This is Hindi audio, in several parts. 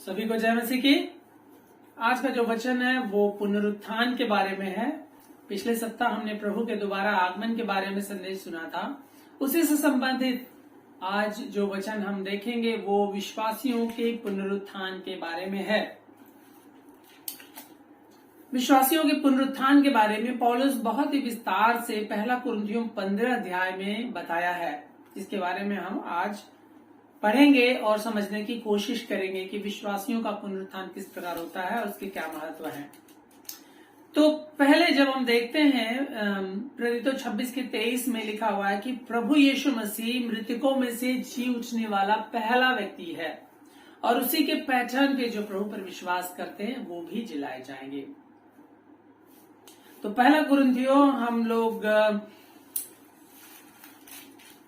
सभी को जय मसीह की। आज का जो वचन है वो पुनरुत्थान के बारे में है। पिछले सप्ताह हमने प्रभु के दोबारा आगमन के बारे में संदेश सुना था। उसी से संबंधित आज जो वचन हम देखेंगे वो विश्वासियों के पुनरुत्थान के बारे में है। विश्वासियों के पुनरुत्थान के बारे में पौलुस बहुत ही विस्तार से पहला कुरिन्थियों 15 अध्याय में बताया है, जिसके बारे में हम आज पढ़ेंगे और समझने की कोशिश करेंगे कि विश्वासियों का पुनरुत्थान किस प्रकार होता है और उसके क्या महत्व है। तो पहले जब हम देखते हैं प्रेरितों 26:23 में लिखा हुआ है कि प्रभु यीशु मसीह मृतकों में से जी उठने वाला पहला व्यक्ति है और उसी के पहचान पे जो प्रभु पर विश्वास करते हैं वो भी जिलाए जाएंगे। तो पहला कुरिन्थियों हम लोग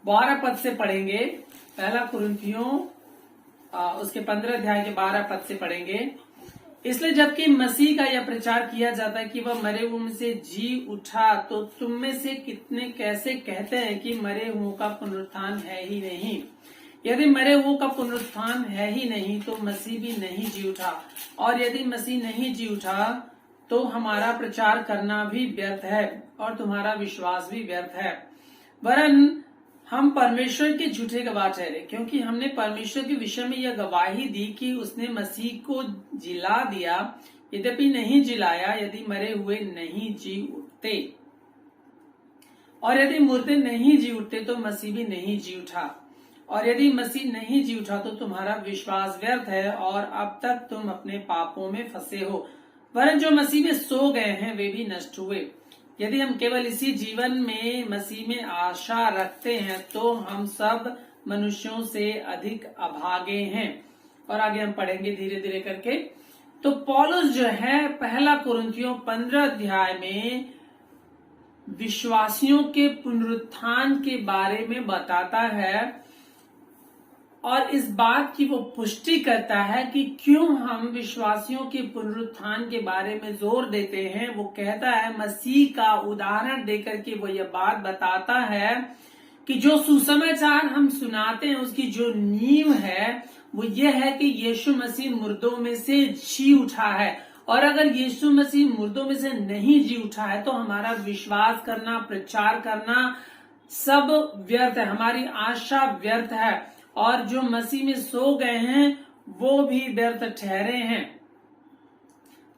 12 पद से पढ़ेंगे। पहला कुरिन्थियों उसके 15 अध्याय के 12 पद से पढ़ेंगे। इसलिए जबकि मसीह का यह प्रचार किया जाता है कि वह मरे हुओं में से जी उठा, तो तुम में से कितने कैसे कहते हैं कि मरे हुओं का पुनरुत्थान है ही नहीं। यदि मरे हुओं का पुनरुत्थान है ही नहीं तो मसीह भी नहीं जी उठा, और यदि मसीह नहीं जी उठा तो हमारा प्रचार करना भी व्यर्थ है और तुम्हारा विश्वास भी व्यर्थ है। वरन हम परमेश्वर के झूठे गवाह ठहरे, क्योंकि हमने परमेश्वर के विषय में यह गवाही दी कि उसने मसीह को जिला दिया, यद्यपि नहीं जिलाया यदि मरे हुए नहीं जी उठते, और यदि मुर्दे नहीं जी उठते तो मसीह भी नहीं जी उठा, और यदि मसीह नहीं जी उठा तो तुम्हारा विश्वास व्यर्थ है और अब तक तुम अपने पापों में फंसे हो। वरन जो मसीह में सो गए हैं वे भी नष्ट हुए। यदि हम केवल इसी जीवन में मसीह में आशा रखते हैं तो हम सब मनुष्यों से अधिक अभागे हैं। और आगे हम पढ़ेंगे धीरे धीरे करके। तो पौलुस जो है पहला कुरिन्थियों 15 अध्याय में विश्वासियों के पुनरुत्थान के बारे में बताता है और इस बात की वो पुष्टि करता है कि क्यों हम विश्वासियों के पुनरुत्थान के बारे में जोर देते हैं। वो कहता है, मसीह का उदाहरण देकर के वो ये बात बताता है कि जो सुसमाचार हम सुनाते हैं उसकी जो नींव है वो ये है कि यीशु मसीह मुर्दों में से जी उठा है, और अगर यीशु मसीह मुर्दों में से नहीं जी उठा है तो हमारा विश्वास करना, प्रचार करना सब व्यर्थ है, हमारी आशा व्यर्थ है, और जो मसीह में सो गए हैं वो भी व्यर्थ ठहरे हैं।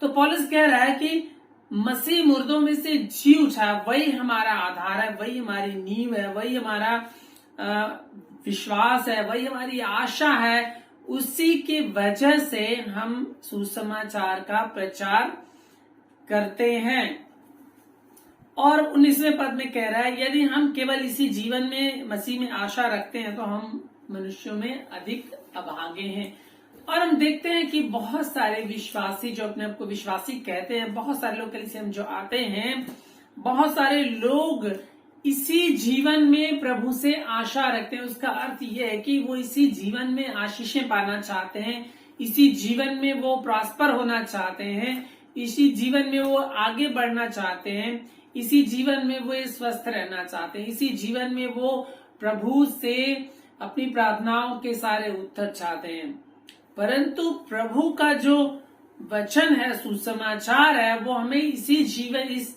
तो पौलुस कह रहा है कि मसीह मुर्दों में से जी उठा, वही हमारा आधार है, वही हमारी नींव है, वही हमारा विश्वास है, वही हमारी आशा है। उसी की वजह से हम सुसमाचार का प्रचार करते हैं। और 19वें पद में कह रहा है, यदि हम केवल इसी जीवन में मसीह में आशा रखते हैं तो हम मनुष्यों में अधिक अभागे हैं। और हम देखते हैं कि बहुत सारे विश्वासी जो अपने आप को विश्वासी कहते हैं, बहुत सारे लोग कलीसिया में जो आते हैं, बहुत सारे लोग इसी जीवन में प्रभु से आशा रखते हैं। उसका अर्थ यह है कि वो इसी जीवन में आशीषें पाना चाहते हैं, इसी जीवन में वो प्रॉस्पर होना चाहते हैं, इसी जीवन में वो आगे बढ़ना चाहते हैं, इसी जीवन में वो स्वस्थ रहना चाहते हैं, इसी जीवन में वो प्रभु से अपनी प्रार्थनाओं के सारे उत्तर चाहते हैं। परंतु प्रभु का जो वचन है, सुसमाचार है, वो हमें इस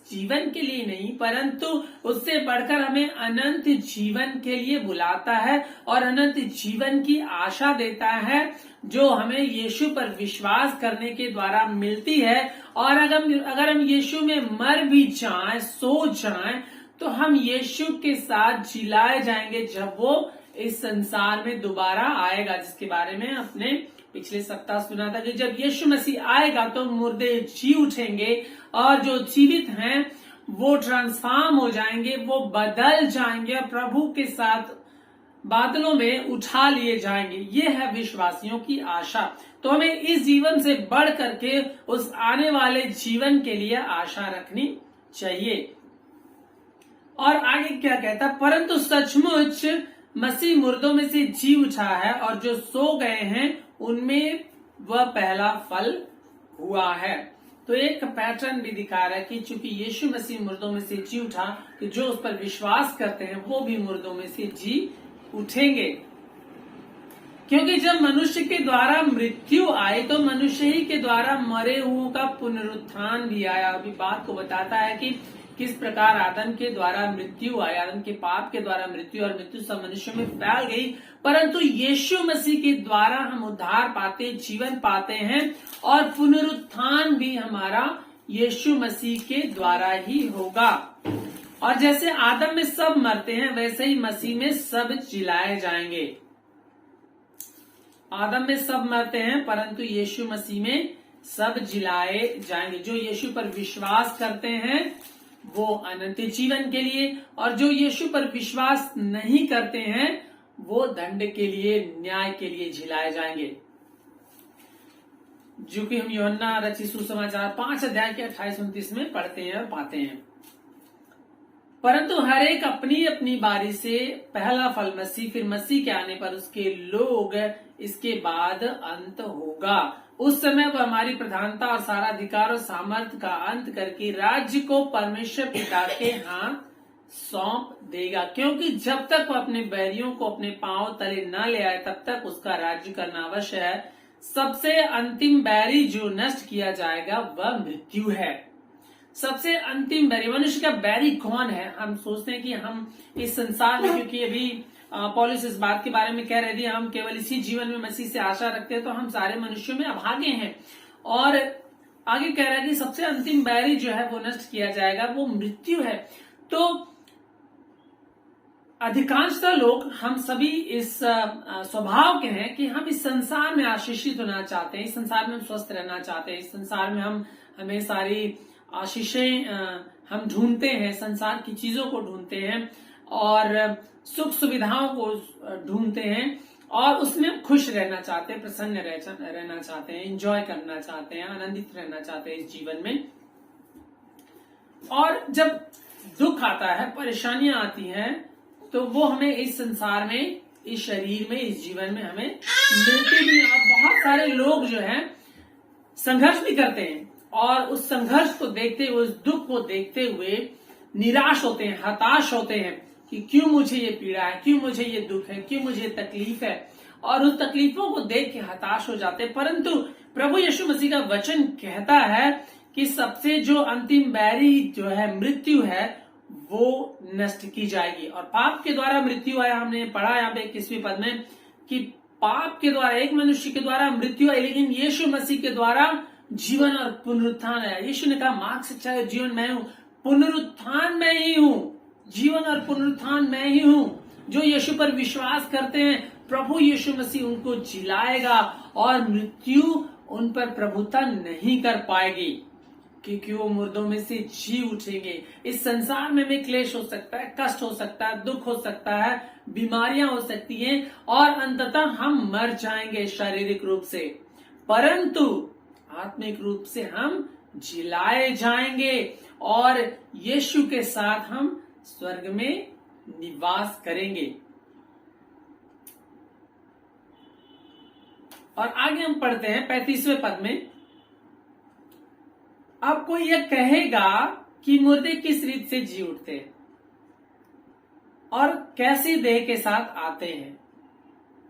जीवन के लिए नहीं परंतु उससे बढ़कर हमें अनंत जीवन के लिए बुलाता है और अनंत जीवन की आशा देता है, जो हमें यीशु पर विश्वास करने के द्वारा मिलती है। और अगर हम यीशु में मर भी जाएं, सो जाएं, तो हम यीशु के साथ जिलाए जाएंगे जब वो इस संसार में दोबारा आएगा, जिसके बारे में अपने पिछले सप्ताह सुना था कि जब यीशु मसीह आएगा तो मुर्दे जी उठेंगे और जो जीवित हैं वो ट्रांसफॉर्म हो जाएंगे, वो बदल जाएंगे और प्रभु के साथ बादलों में उठा लिए जाएंगे। ये है विश्वासियों की आशा। तो हमें इस जीवन से बढ़ करके उस आने वाले जीवन के लिए आशा रखनी चाहिए। और आगे क्या कहता, परंतु सचमुच मसीह मुर्दों में से जी उठा है और जो सो गए हैं उनमें वह पहला फल हुआ है। तो एक पैटर्न भी दिखा रहा है कि चूंकि यीशु मसीह मुर्दों में से जी उठा तो जो उस पर विश्वास करते हैं वो भी मुर्दों में से जी उठेंगे। क्योंकि जब मनुष्य के द्वारा मृत्यु आई तो मनुष्य ही के द्वारा मरे हुओं का पुनरुत्थान भी आया। अभी बात को बताता है कि किस प्रकार आदम के द्वारा मृत्यु आई, आदम के पाप के द्वारा मृत्यु, और मृत्यु सब मनुष्य में फैल गई, परंतु यीशु मसीह के द्वारा हम उद्धार पाते, जीवन पाते हैं, और पुनरुत्थान भी हमारा यीशु मसीह के द्वारा ही होगा। और जैसे आदम में सब मरते हैं वैसे ही मसीह में सब जिलाए जाएंगे। आदम में सब मरते हैं परंतु यीशु मसीह में सब जिलाए जाएंगे। जो यीशु पर विश्वास करते हैं वो अनंत जीवन के लिए, और जो यीशु पर विश्वास नहीं करते हैं वो दंड के लिए, न्याय के लिए जिलाए जाएंगे। जो कि हम यूहन्ना रचित सुसमाचार 5 अध्याय के 28-29 में पढ़ते हैं और पाते हैं। परंतु हर एक अपनी अपनी बारी से पहला फल मसीह, फिर मसीह के आने पर उसके लोग, इसके बाद अंत होगा। उस समय वह हमारी प्रधानता और सारा अधिकार और सामर्थ का अंत करके राज्य को परमेश्वर पिता के हाथ सौंप देगा, क्योंकि जब तक वह अपने बैरियों को अपने पांव तले न ले आए तब तक उसका राज्य करना अवश्य है। सबसे अंतिम बैरी जो नष्ट किया जाएगा वह मृत्यु है। सबसे अंतिम बैरी, मनुष्य का बैरी कौन है? हम सोचते हैं कि हम इस संसार में, क्योंकि अभी पौलुस इस बात के बारे में कह रहे थे, हम केवल इसी जीवन में मसीह से आशा रखते हैं तो हम सारे मनुष्यों में अभागे हैं। और आगे कह रहा है कि सबसे अंतिम बैरी जो है वो नष्ट किया जाएगा, वो मृत्यु है। तो अधिकांशतः लोग, हम सभी इस स्वभाव के हैं कि हम इस संसार में आशीषित होना चाहते हैं, इस संसार में हम स्वस्थ रहना चाहते हैं, इस संसार में हमें सारी आशीषें हम ढूंढते हैं, संसार की चीजों को ढूंढते हैं और सुख सुविधाओं को ढूंढते हैं और उसमें खुश रहना चाहते हैं, प्रसन्न रहना चाहते हैं, एंजॉय करना चाहते हैं, आनंदित रहना चाहते हैं इस जीवन में। और जब दुख आता है, परेशानियां आती हैं, तो वो हमें इस संसार में, इस शरीर में, इस जीवन में हमें मिलती भी। और बहुत सारे लोग जो हैं संघर्ष भी करते हैं और उस संघर्ष को देखते हुए, उस दुख को देखते हुए निराश होते हैं, हताश होते हैं कि क्यों मुझे ये पीड़ा है, क्यों मुझे ये दुख है, क्यों मुझे तकलीफ है, और उस तकलीफों को देख के हताश हो जाते हैं। परंतु प्रभु यीशु मसीह का वचन कहता है कि सबसे जो अंतिम बैरी जो है, मृत्यु है, वो नष्ट की जाएगी। और पाप के द्वारा मृत्यु आया, हमने पढ़ा यहाँ पे 21वें पद में कि पाप के द्वारा, एक मनुष्य के द्वारा मृत्यु आई, लेकिन यीशु मसीह के द्वारा जीवन और पुनरुत्थान है। यीशु ने कहा, मार्ग, सच्चाई और जीवन मैं हूं, पुनरुत्थान मैं ही हूं, जीवन और पुनरुत्थान मैं ही हूं। जो यीशु पर विश्वास करते हैं, प्रभु यीशु मसीह उनको जिलाएगा और मृत्यु उन पर प्रभुता नहीं कर पाएगी, क्योंकि वो मुर्दों में से जी उठेंगे। इस संसार में भी क्लेश हो सकता है, कष्ट हो सकता है, दुख हो सकता है, बीमारियां हो सकती हैं और अंततः हम मर जाएंगे शारीरिक रूप से, परंतु आत्मिक रूप से हम जिलाए जाएंगे और यीशु के साथ हम स्वर्ग में निवास करेंगे। और आगे हम पढ़ते हैं 35वें पद में, अब कोई यह कहेगा कि मुर्दे किस रीत से जी उठते हैं और कैसी देह के साथ आते हैं।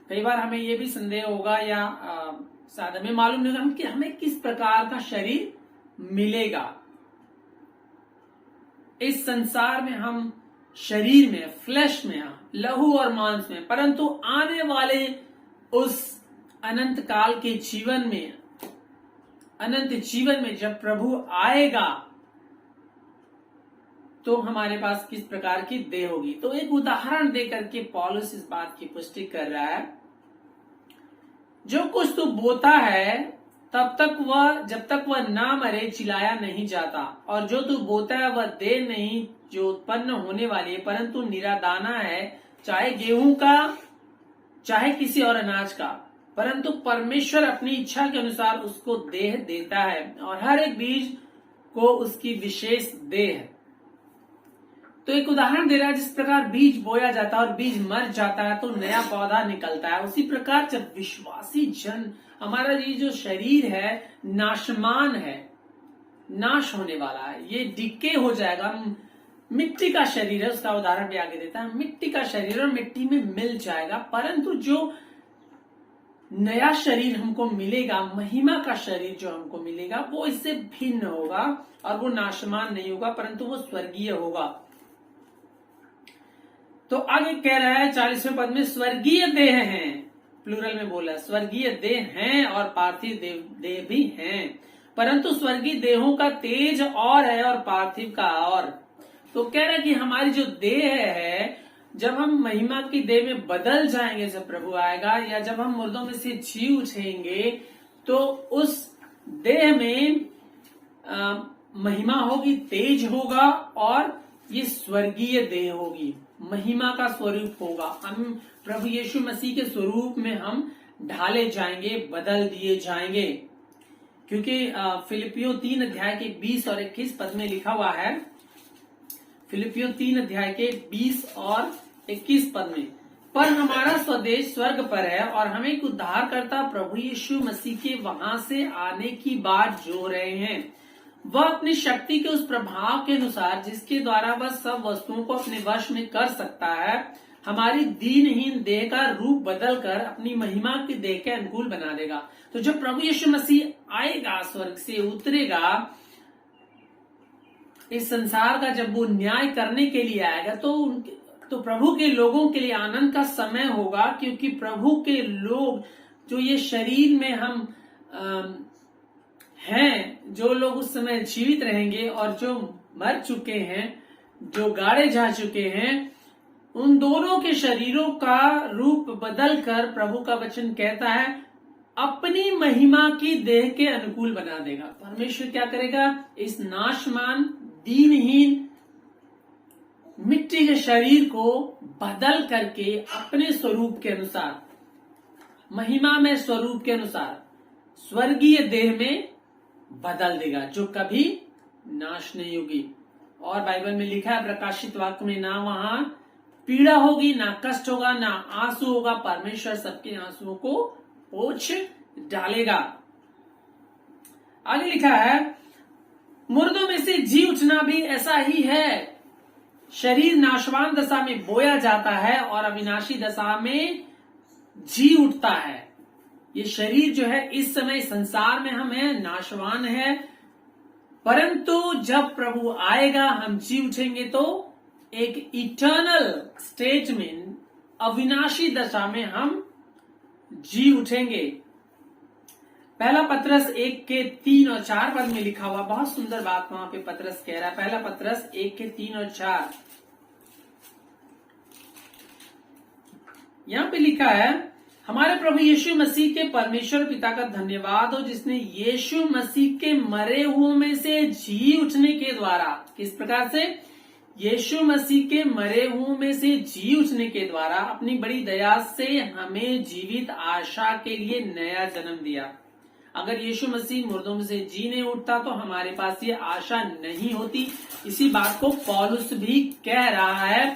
कई बार हमें यह भी संदेह होगा या शायद हमें मालूम नहीं होगा कि हमें किस प्रकार का शरीर मिलेगा। इस संसार में हम शरीर में, फ्लैश में, लहू और मांस में, परंतु आने वाले उस अनंत काल के जीवन में, अनंत जीवन में जब प्रभु आएगा तो हमारे पास किस प्रकार की देह होगी। तो एक उदाहरण देकर के पौलुस इस बात की पुष्टि कर रहा है, जो कुछ तू बोता है तब तक वह, जब तक वह ना मरे, चिलाया नहीं जाता, और जो तू बोता है वह देह नहीं जो उत्पन्न होने वाली है, परंतु निरादाना है, चाहे गेहूं का चाहे किसी और अनाज का, परंतु परमेश्वर अपनी इच्छा के अनुसार उसको देह देता है और हर एक बीज को उसकी विशेष देह है। तो एक उदाहरण दे रहा है, जिस प्रकार बीज बोया जाता है और बीज मर जाता है तो नया पौधा निकलता है, उसी प्रकार जब विश्वासी जन, हमारा ये जो शरीर है नाशमान है, नाश होने वाला है, ये डिके हो जाएगा, मिट्टी का शरीर है, उसका उदाहरण भी आगे देता है, मिट्टी का शरीर और मिट्टी में मिल जाएगा, परंतु जो नया शरीर हमको मिलेगा, महिमा का शरीर जो हमको मिलेगा वो इससे भिन्न होगा और वो नाशमान नहीं होगा परंतु वो स्वर्गीय होगा। तो आगे कह रहा है 40वें पद में, स्वर्गीय देह हैं, प्लूरल में बोला, स्वर्गीय देह हैं और पार्थिव देह भी हैं, परंतु स्वर्गीय देहों का तेज और है और पार्थिव का और। तो कह रहा है कि हमारी जो देह है, जब हम महिमा की देह में बदल जाएंगे, जब प्रभु आएगा, या जब हम मुर्दों में से जी उठेंगे, तो उस देह में महिमा होगी, तेज होगा और ये स्वर्गीय देह होगी, महिमा का स्वरूप होगा। हम प्रभु यीशु मसीह के स्वरूप में हम ढाले जाएंगे, बदल दिए जाएंगे, क्योंकि फिलिपियों 3 अध्याय के 20 और 21 पद में लिखा हुआ है, फिलिपियों 3 अध्याय के 20 और 21 पद में, पर हमारा स्वदेश स्वर्ग पर है और हमें एक उद्धारकर्ता प्रभु यीशु मसीह के वहां से आने की बात जो रहे हैं। वह अपनी शक्ति के उस प्रभाव के अनुसार जिसके द्वारा वह सब वस्तुओं को अपने वश में कर सकता है, हमारी दीनहीन देह का रूप बदलकर अपनी महिमा की देह के अनुकूल बना देगा। तो जब प्रभु यीशु मसीह आएगा, स्वर्ग से उतरेगा, इस संसार का जब वो न्याय करने के लिए आएगा, तो प्रभु के लोगों के लिए आनंद का समय होगा, क्योंकि प्रभु के लोग जो ये शरीर में हम हैं, जो लोग उस समय जीवित रहेंगे और जो मर चुके हैं, जो गाड़े जा चुके हैं, उन दोनों के शरीरों का रूप बदलकर प्रभु का वचन कहता है अपनी महिमा की देह के अनुकूल बना देगा। परमेश्वर क्या करेगा, इस नाशमान दीनहीन मिट्टी के शरीर को बदल करके अपने स्वरूप के अनुसार, महिमा में स्वरूप के अनुसार स्वर्गीय देह में बदल देगा, जो कभी नाश नहीं होगी। और बाइबल में लिखा है प्रकाशित वाक्य में, ना वहां पीड़ा होगी, ना कष्ट होगा, ना आंसू होगा, परमेश्वर सबके आंसुओं को पोंछ डालेगा। आगे लिखा है, मुर्दों में से जी उठना भी ऐसा ही है। शरीर नाशवान दशा में बोया जाता है और अविनाशी दशा में जी उठता है। ये शरीर जो है इस समय संसार में हम हैं, नाशवान है, परंतु जब प्रभु आएगा हम जी उठेंगे तो एक इटर्नल स्टेट में, अविनाशी दशा में हम जी उठेंगे। पहला पत्रस 1 के 3 और 4 पद में लिखा हुआ बहुत सुंदर बात वहां पे पत्रस कह रहा है। पहला पत्रस 1 के 3 और 4, यहां पे लिखा है, हमारे प्रभु यीशु मसीह के परमेश्वर पिता का धन्यवाद हो, जिसने यीशु मसीह के मरे हुओं में से जी उठने के द्वारा, किस प्रकार से, यीशु मसीह के मरे हुओं में से जी उठने के द्वारा अपनी बड़ी दया से हमें जीवित आशा के लिए नया जन्म दिया। अगर यीशु मसीह मुर्दों में से जी नहीं उठता तो हमारे पास ये आशा नहीं होती। इसी बात को पौलुस भी कह रहा है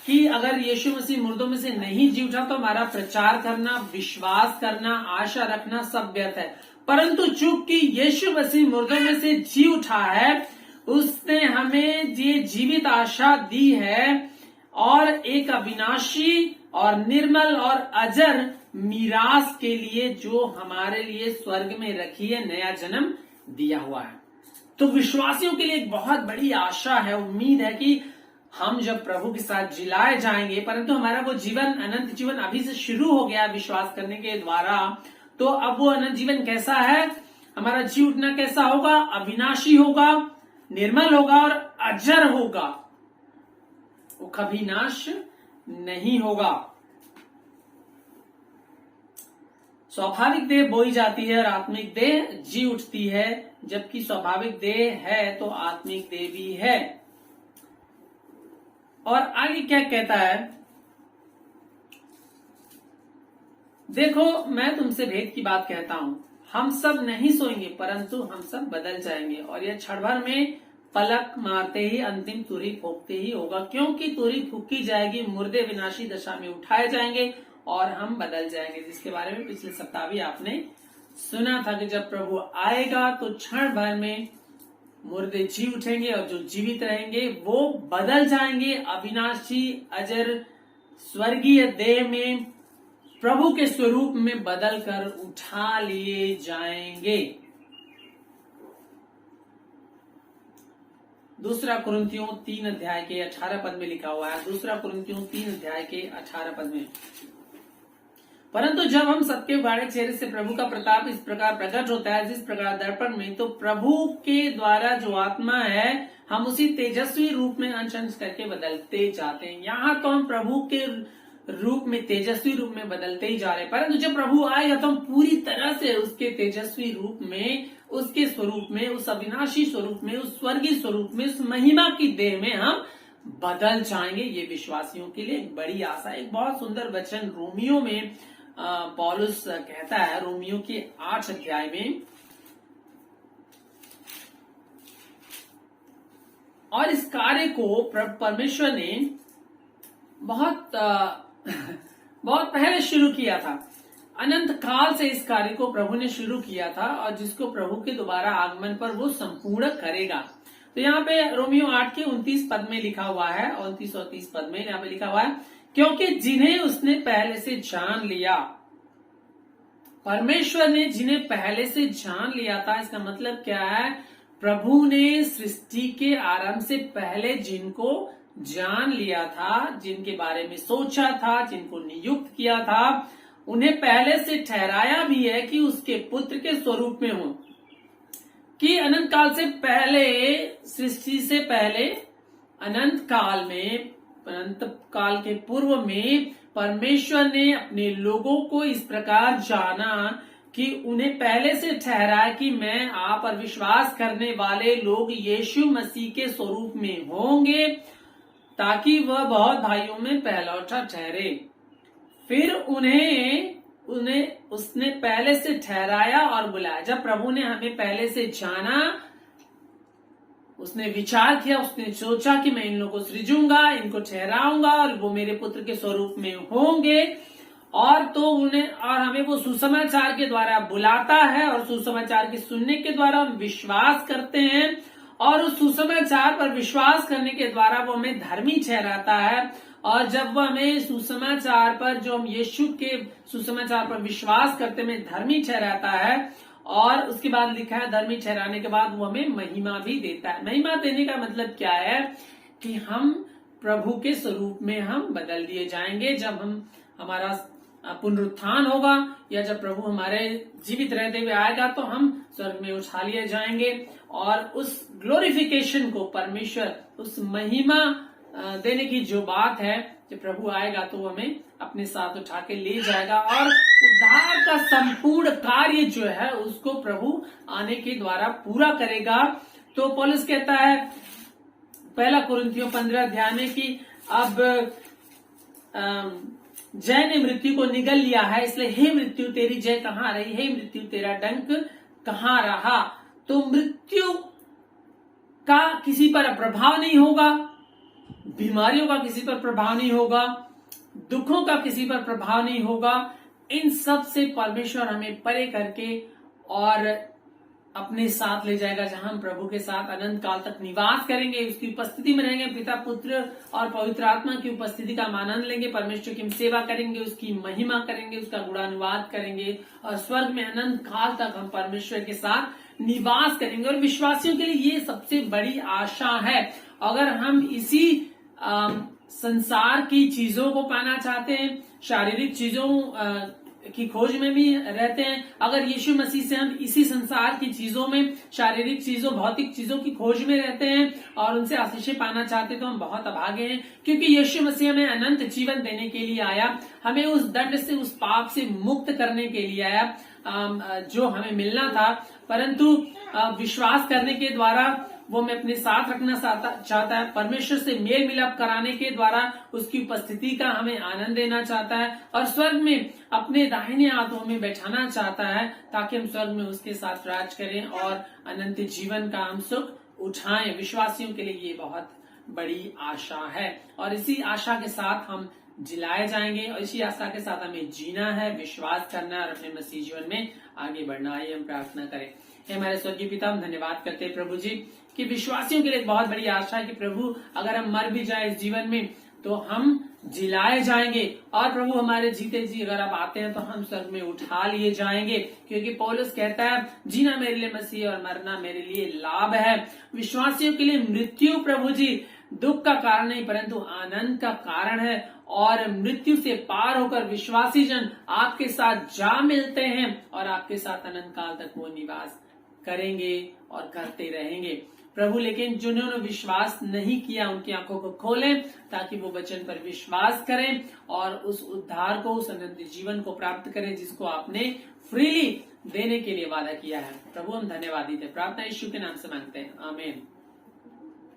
कि अगर यीशु मसीह मुर्दों में से नहीं जी उठा तो हमारा प्रचार करना, विश्वास करना, आशा रखना सब व्यर्थ है। परंतु चूंकि यीशु मसीह मुर्दों में से जी उठा है, उसने हमें ये जीवित आशा दी है और एक अविनाशी और निर्मल और अजर मीरास के लिए जो हमारे लिए स्वर्ग में रखी है, नया जन्म दिया हुआ है। तो विश्वासियों के लिए एक बहुत बड़ी आशा है, उम्मीद है कि हम जब प्रभु के साथ जिलाए जाएंगे, परंतु हमारा वो जीवन, अनंत जीवन अभी से शुरू हो गया विश्वास करने के द्वारा। तो अब वो अनंत जीवन कैसा है, हमारा जी उठना कैसा होगा, अविनाशी होगा, निर्मल होगा और अजर होगा, वो कभी नाश नहीं होगा। स्वाभाविक देह बोई जाती है और आत्मिक देह जी उठती है, जबकि स्वाभाविक देह है तो आत्मिक देह भी है। और आगे क्या कहता है, देखो मैं तुमसे भेद की बात कहता हूं, हम सब नहीं सोएंगे परंतु हम सब बदल जाएंगे, और यह क्षण भर में पलक मारते ही अंतिम तुरही फूंकते ही होगा, क्योंकि तुरही फूंकी जाएगी, मुर्दे विनाशी दशा में उठाए जाएंगे और हम बदल जाएंगे, जिसके बारे में पिछले सप्ताह भी आपने सुना था कि जब प्रभु आएगा तो क्षण भर में मुर्दे जी उठेंगे और जो जीवित रहेंगे वो बदल जाएंगे, अविनाशी अजर स्वर्गीय देह में प्रभु के स्वरूप में बदलकर उठा लिए जाएंगे। दूसरा कुरिन्थियों 3 अध्याय के 18 पद में लिखा हुआ है। दूसरा कुरिन्थियों 3 अध्याय के 18 पद में, परंतु जब हम सबके उघाड़े चेहरे से प्रभु का प्रताप इस प्रकार प्रकट होता है जिस प्रकार दर्पण में, तो प्रभु के द्वारा जो आत्मा है हम उसी तेजस्वी रूप में अंश अंश करके बदलते जाते हैं। यहाँ तो हम प्रभु के रूप में, तेजस्वी रूप में बदलते ही जा रहे हैं, परंतु जब प्रभु आएगा तो हम पूरी तरह से उसके तेजस्वी रूप में, उसके स्वरूप में, उस अविनाशी स्वरूप में, उस स्वर्गीय स्वरूप में, उस महिमा की देह में हम बदल जाएंगे। ये विश्वासियों के लिए एक बड़ी आशा। एक बहुत सुंदर वचन रोमियो में पौलुस कहता है, रोमियो के 8 अध्याय में, और इस कार्य को परमेश्वर ने बहुत पहले शुरू किया था। अनंत काल से इस कार्य को प्रभु ने शुरू किया था और जिसको प्रभु के दोबारा आगमन पर वो संपूर्ण करेगा। तो यहाँ पे रोमियो 8 के 29 पद में लिखा हुआ है, 29 और 30 पद में यहाँ पे लिखा हुआ है, क्योंकि जिन्हें उसने पहले से जान लिया, परमेश्वर ने जिन्हें पहले से जान लिया था, इसका मतलब क्या है? प्रभु ने सृष्टि के आरंभ से पहले जिनको जान लिया था, जिनके बारे में सोचा था, जिनको नियुक्त किया था, उन्हें पहले से ठहराया भी है कि उसके पुत्र के स्वरूप में हो, कि अनंत काल से पहले, सृष्टि से पहले, अनंत काल में, अनंत काल के पूर्व में परमेश्वर ने अपने लोगों को इस प्रकार जाना कि उन्हें पहले से ठहराया कि मैं आप पर विश्वास करने वाले लोग यीशु मसीह के स्वरूप में होंगे, ताकि वह बहुत भाइयों में पहलौठा ठहरे। फिर उन्हें उसने पहले से ठहराया और बुलाया। जब प्रभु ने हमें पहले से जाना, उसने विचार किया, उसने सोचा कि मैं इन लोगों को सृजूंगा, इनको ठहराऊंगा और वो मेरे पुत्र के स्वरूप में होंगे, और तो उन्हें और हमें वो सुसमाचार के द्वारा बुलाता है, और सुसमाचार के सुनने के द्वारा हम विश्वास करते हैं, और उस सुसमाचार पर विश्वास करने के द्वारा वो हमें धर्मी ठहराता है। और जब वो हमें सुसमाचार पर, जो हम यीशु के सुसमाचार पर विश्वास करते में धर्मी ठहराता है, और उसके बाद लिखा है धर्मी ठहराने के बाद वो हमें महिमा भी देता है। महिमा देने का मतलब क्या है? कि हम प्रभु के स्वरूप में हम बदल दिए जाएंगे। जब हमारा पुनरुत्थान होगा, या जब प्रभु हमारे जीवित रहते हुए आएगा, तो हम स्वर्ग में उठा लिए जाएंगे, और उस ग्लोरिफिकेशन को परमेश्वर, उस महिमा देने की जो बात है, जब प्रभु आएगा तो हमें अपने साथ उठा के ले जाएगा, और उद्धार का संपूर्ण कार्य जो है उसको प्रभु आने के द्वारा पूरा करेगा। तो पौलुस कहता है पहला कुरिन्थियों 15 अध्याय में कि अब जय ने मृत्यु को निगल लिया है, इसलिए हे मृत्यु तेरी जय कहाँ रही, हे मृत्यु तेरा डंक कहाँ रहा। तो मृत्यु का किसी पर प्रभाव नहीं होगा, बीमारियों का किसी पर प्रभाव नहीं होगा, दुखों का किसी पर प्रभाव नहीं होगा। इन सब से परमेश्वर हमें परे करके और अपने साथ ले जाएगा, जहां हम प्रभु के साथ अनंत काल तक निवास करेंगे, उसकी उपस्थिति में रहेंगे, पिता पुत्र और पवित्र आत्मा की उपस्थिति का आनंद लेंगे, परमेश्वर की सेवा करेंगे, उसकी महिमा करेंगे, उसका गुणानुवाद करेंगे, और स्वर्ग में अनंत काल तक हम परमेश्वर के साथ निवास करेंगे। और विश्वासियों के लिए ये सबसे बड़ी आशा है। अगर हम इसी संसार की चीजों को पाना चाहते हैं, शारीरिक चीजों की खोज में भी रहते हैं, अगर यीशु मसीह से हम इसी संसार की चीजों में, शारीरिक चीजों, भौतिक चीजों की खोज में रहते हैं और उनसे आशीषें पाना चाहते हैं, तो हम बहुत अभागे हैं, क्योंकि यीशु मसीह हमें अनंत जीवन देने के लिए आया, हमें उस दंड से, उस पाप से मुक्त करने के लिए आया जो हमें मिलना था। परंतु विश्वास करने के द्वारा वो हमें अपने साथ रखना चाहता है, परमेश्वर से मेल मिलाप कराने के द्वारा उसकी उपस्थिति का हमें आनंद देना चाहता है, और स्वर्ग में अपने दाहिने हाथों में बैठाना चाहता है, ताकि हम स्वर्ग में उसके साथ राज करें और अनंत जीवन का हम सुख उठाएं। विश्वासियों के लिए ये बहुत बड़ी आशा है, और इसी आशा के साथ हम जिलाए जाएंगे, और इसी आशा के साथ हमें जीना है, विश्वास करना है और अपने मसीह जीवन में आगे बढ़ना है। हम प्रार्थना करें। हे हमारे स्वर्गीय पिता, हम धन्यवाद करते हैं प्रभु जी कि विश्वासियों के लिए बहुत बड़ी आशा है कि प्रभु अगर हम मर भी जाए इस जीवन में, तो हम जिलाए जाएंगे। और प्रभु हमारे जीते जी अगर आप आते हैं तो हम स्वर्ग में उठा लिए जाएंगे, क्योंकि पौलुस कहता है जीना मेरे लिए मसीह और मरना मेरे लिए लाभ है। विश्वासियों के लिए मृत्यु प्रभु जी दुख का कारण नहीं परंतु आनंद का कारण है, और मृत्यु से पार होकर विश्वासी जन आपके साथ जा मिलते हैं और आपके साथ अनंत काल तक वो निवास करेंगे और करते रहेंगे। प्रभु लेकिन जिन्होंने विश्वास नहीं किया उनकी आंखों को खोलें ताकि वो वचन पर विश्वास करें और उस उद्धार को, उस अनंत जीवन को प्राप्त करें जिसको आपने फ्रीली देने के लिए वादा किया है। प्रभु हम धन्यवादी थे। प्रार्थना यीशु के नाम से मांगते हैं, आमीन।